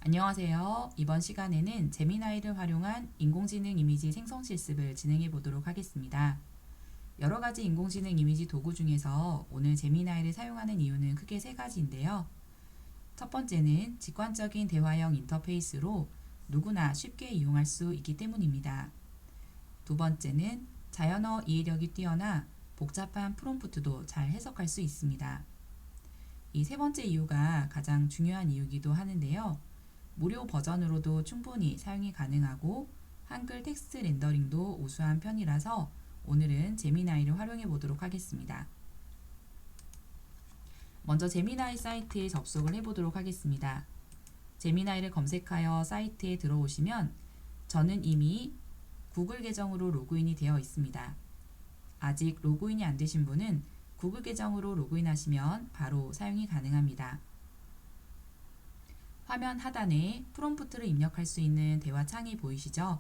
안녕하세요. 이번 시간에는 제미나이를 활용한 인공지능 이미지 생성 실습을 진행해 보도록 하겠습니다. 여러 가지 인공지능 이미지 도구 중에서 오늘 제미나이를 사용하는 이유는 크게 세 가지인데요. 첫 번째는 직관적인 대화형 인터페이스로 누구나 쉽게 이용할 수 있기 때문입니다. 두 번째는 자연어 이해력이 뛰어나 복잡한 프롬프트도 잘 해석할 수 있습니다. 이 세 번째 이유가 가장 중요한 이유이기도 하는데요. 무료 버전으로도 충분히 사용이 가능하고 한글 텍스트 렌더링도 우수한 편이라서 오늘은 제미나이를 활용해 보도록 하겠습니다. 먼저 제미나이 사이트에 접속을 해보도록 하겠습니다. 제미나이를 검색하여 사이트에 들어오시면 저는 이미 구글 계정으로 로그인이 되어 있습니다. 아직 로그인이 안 되신 분은 구글 계정으로 로그인하시면 바로 사용이 가능합니다. 화면 하단에 프롬프트를 입력할 수 있는 대화 창이 보이시죠?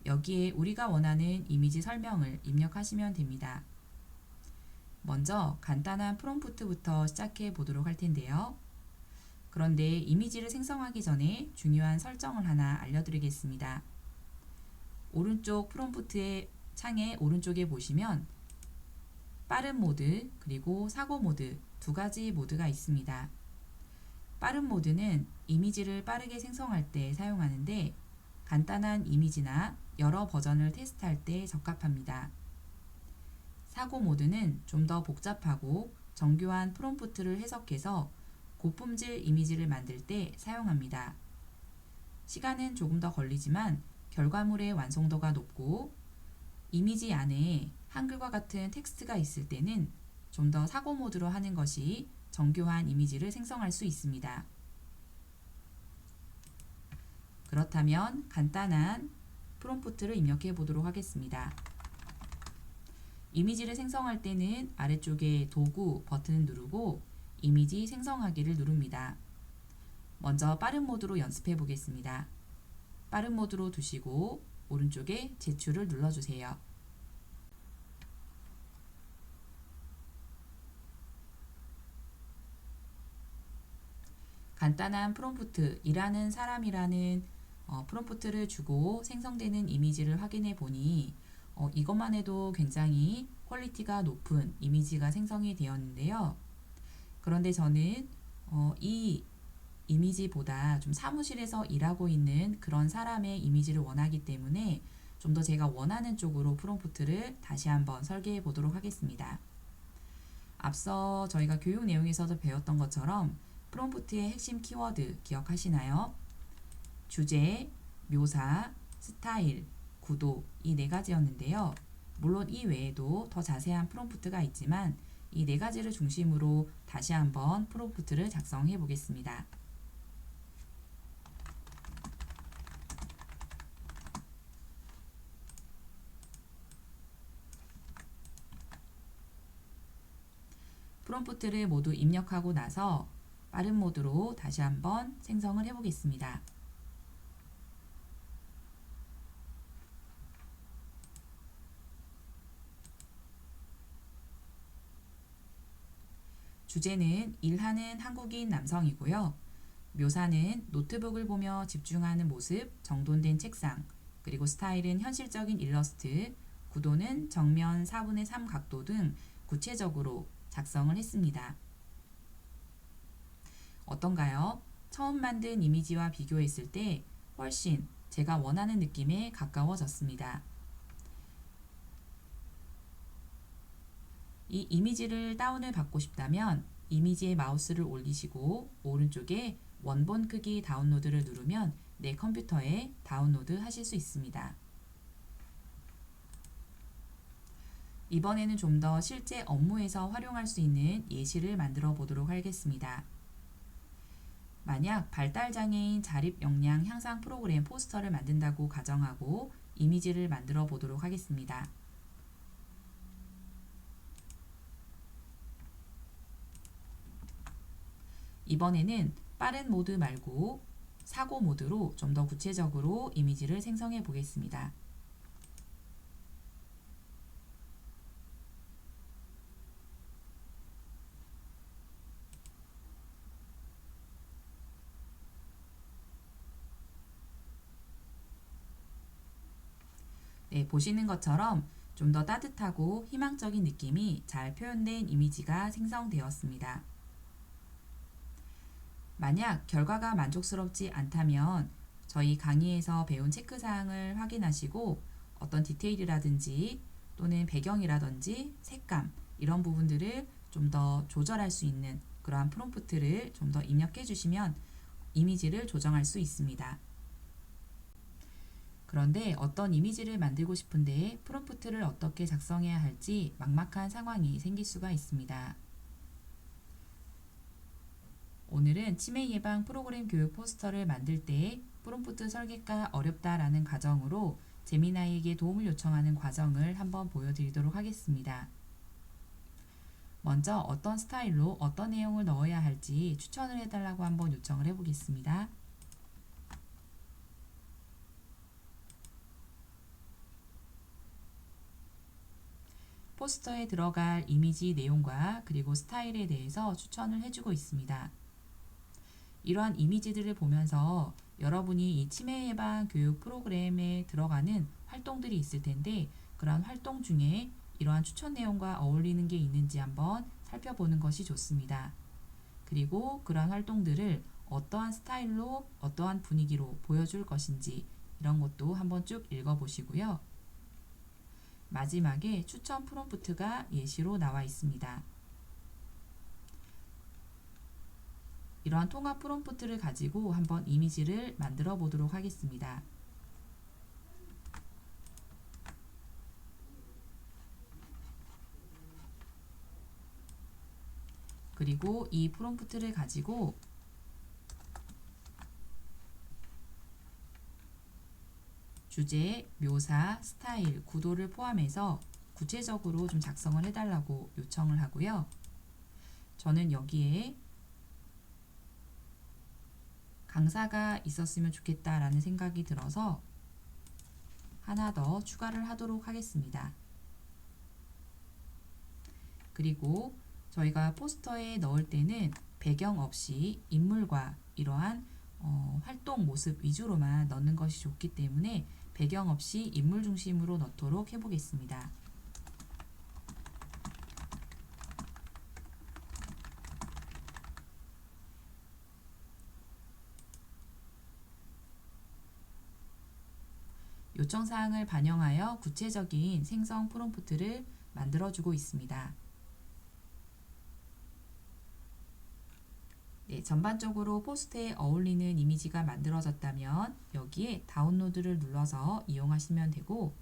여기에 우리가 원하는 이미지 설명을 입력하시면 됩니다. 먼저 간단한 프롬프트부터 시작해 보도록 할 텐데요. 그런데 이미지를 생성하기 전에 중요한 설정을 하나 알려드리겠습니다. 오른쪽 프롬프트의 창의 오른쪽에 보시면 빠른 모드 그리고 사고 모드 두 가지 모드가 있습니다. 빠른 모드는 이미지를 빠르게 생성할 때 사용하는데 간단한 이미지나 여러 버전을 테스트할 때 적합합니다. 사고 모드는 좀 더 복잡하고 정교한 프롬프트를 해석해서 고품질 이미지를 만들 때 사용합니다. 시간은 조금 더 걸리지만 결과물의 완성도가 높고 이미지 안에 한글과 같은 텍스트가 있을 때는 좀 더 사고 모드로 하는 것이 정교한 이미지를 생성할 수 있습니다. 그렇다면 간단한 프롬프트를 입력해 보도록 하겠습니다. 이미지를 생성할 때는 아래쪽에 도구 버튼을 누르고 이미지 생성하기를 누릅니다. 먼저 빠른 모드로 연습해 보겠습니다. 빠른 모드로 두시고 오른쪽에 제출을 눌러주세요. 간단한 프롬프트, 일하는 사람이라는 프롬프트를 주고 생성되는 이미지를 확인해 보니 이것만 해도 굉장히 퀄리티가 높은 이미지가 생성이 되었는데요. 그런데 저는 이 이미지보다 좀 사무실에서 일하고 있는 그런 사람의 이미지를 원하기 때문에 좀 더 제가 원하는 쪽으로 프롬프트를 다시 한번 설계해 보도록 하겠습니다. 앞서 저희가 교육 내용에서도 배웠던 것처럼 프롬프트의 핵심 키워드 기억하시나요? 주제, 묘사, 스타일, 구도 이 네 가지였는데요. 물론 이 외에도 더 자세한 프롬프트가 있지만 이 네 가지를 중심으로 다시 한번 프롬프트를 작성해 보겠습니다. 프롬프트를 모두 입력하고 나서 빠른 모드로 다시 한번 생성을 해 보겠습니다. 주제는 일하는 한국인 남성이고요. 묘사는 노트북을 보며 집중하는 모습, 정돈된 책상, 그리고 스타일은 현실적인 일러스트, 구도는 정면 4분의 3 각도 등 구체적으로 작성을 했습니다. 어떤가요? 처음 만든 이미지와 비교했을 때 훨씬 제가 원하는 느낌에 가까워졌습니다. 이 이미지를 다운을 받고 싶다면 이미지에 마우스를 올리시고 오른쪽에 원본 크기 다운로드를 누르면 내 컴퓨터에 다운로드 하실 수 있습니다. 이번에는 좀 더 실제 업무에서 활용할 수 있는 예시를 만들어 보도록 하겠습니다. 만약 발달장애인 자립 역량 향상 프로그램 포스터를 만든다고 가정하고 이미지를 만들어 보도록 하겠습니다. 이번에는 빠른 모드 말고 사고 모드로 좀 더 구체적으로 이미지를 생성해 보겠습니다. 네, 보시는 것처럼 좀 더 따뜻하고 희망적인 느낌이 잘 표현된 이미지가 생성되었습니다. 만약 결과가 만족스럽지 않다면 저희 강의에서 배운 체크사항을 확인하시고 어떤 디테일이라든지 또는 배경이라든지 색감 이런 부분들을 좀 더 조절할 수 있는 그러한 프롬프트를 좀 더 입력해 주시면 이미지를 조정할 수 있습니다. 그런데 어떤 이미지를 만들고 싶은데 프롬프트를 어떻게 작성해야 할지 막막한 상황이 생길 수가 있습니다. 오늘은 치매 예방 프로그램 교육 포스터를 만들 때 프롬프트 설계가 어렵다라는 가정으로 제미나이에게 도움을 요청하는 과정을 한번 보여드리도록 하겠습니다. 먼저 어떤 스타일로 어떤 내용을 넣어야 할지 추천을 해달라고 한번 요청을 해보겠습니다. 포스터에 들어갈 이미지 내용과 그리고 스타일에 대해서 추천을 해주고 있습니다. 이러한 이미지들을 보면서 여러분이 이 치매 예방 교육 프로그램에 들어가는 활동들이 있을 텐데 그러한 활동 중에 이러한 추천 내용과 어울리는 게 있는지 한번 살펴보는 것이 좋습니다. 그리고 그러한 활동들을 어떠한 스타일로 어떠한 분위기로 보여줄 것인지 이런 것도 한번 쭉 읽어보시고요. 마지막에 추천 프롬프트가 예시로 나와 있습니다. 이러한 통합 프롬프트를 가지고 한번 이미지를 만들어 보도록 하겠습니다. 그리고 이 프롬프트를 가지고 주제, 묘사, 스타일, 구도를 포함해서 구체적으로 좀 작성을 해달라고 요청을 하고요. 저는 여기에 강사가 있었으면 좋겠다라는 생각이 들어서 하나 더 추가를 하도록 하겠습니다. 그리고 저희가 포스터에 넣을 때는 배경 없이 인물과 이러한 활동 모습 위주로만 넣는 것이 좋기 때문에 배경 없이 인물 중심으로 넣도록 해보겠습니다. 요청사항을 반영하여 구체적인 생성 프롬프트를 만들어주고 있습니다. 네, 전반적으로 포스트에 어울리는 이미지가 만들어졌다면 여기에 다운로드를 눌러서 이용하시면 되고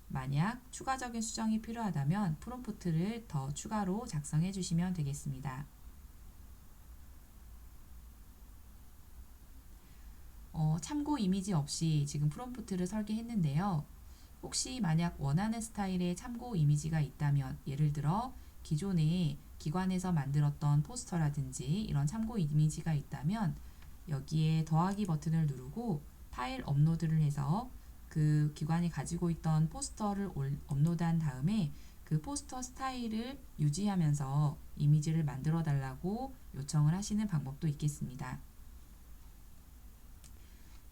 만약 추가적인 수정이 필요하다면 프롬프트를 더 추가로 작성해 주시면 되겠습니다. 참고 이미지 없이 지금 프롬프트를 설계했는데요. 혹시 만약 원하는 스타일의 참고 이미지가 있다면 예를 들어 기존에 기관에서 만들었던 포스터라든지 이런 참고 이미지가 있다면 여기에 더하기 버튼을 누르고 파일 업로드를 해서 그 기관이 가지고 있던 포스터를 업로드한 다음에 그 포스터 스타일을 유지하면서 이미지를 만들어 달라고 요청을 하시는 방법도 있겠습니다.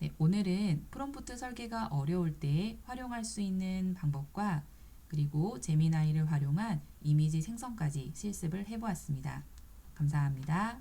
네, 오늘은 프롬프트 설계가 어려울 때 활용할 수 있는 방법과 그리고 제미나이를 활용한 이미지 생성까지 실습을 해보았습니다. 감사합니다.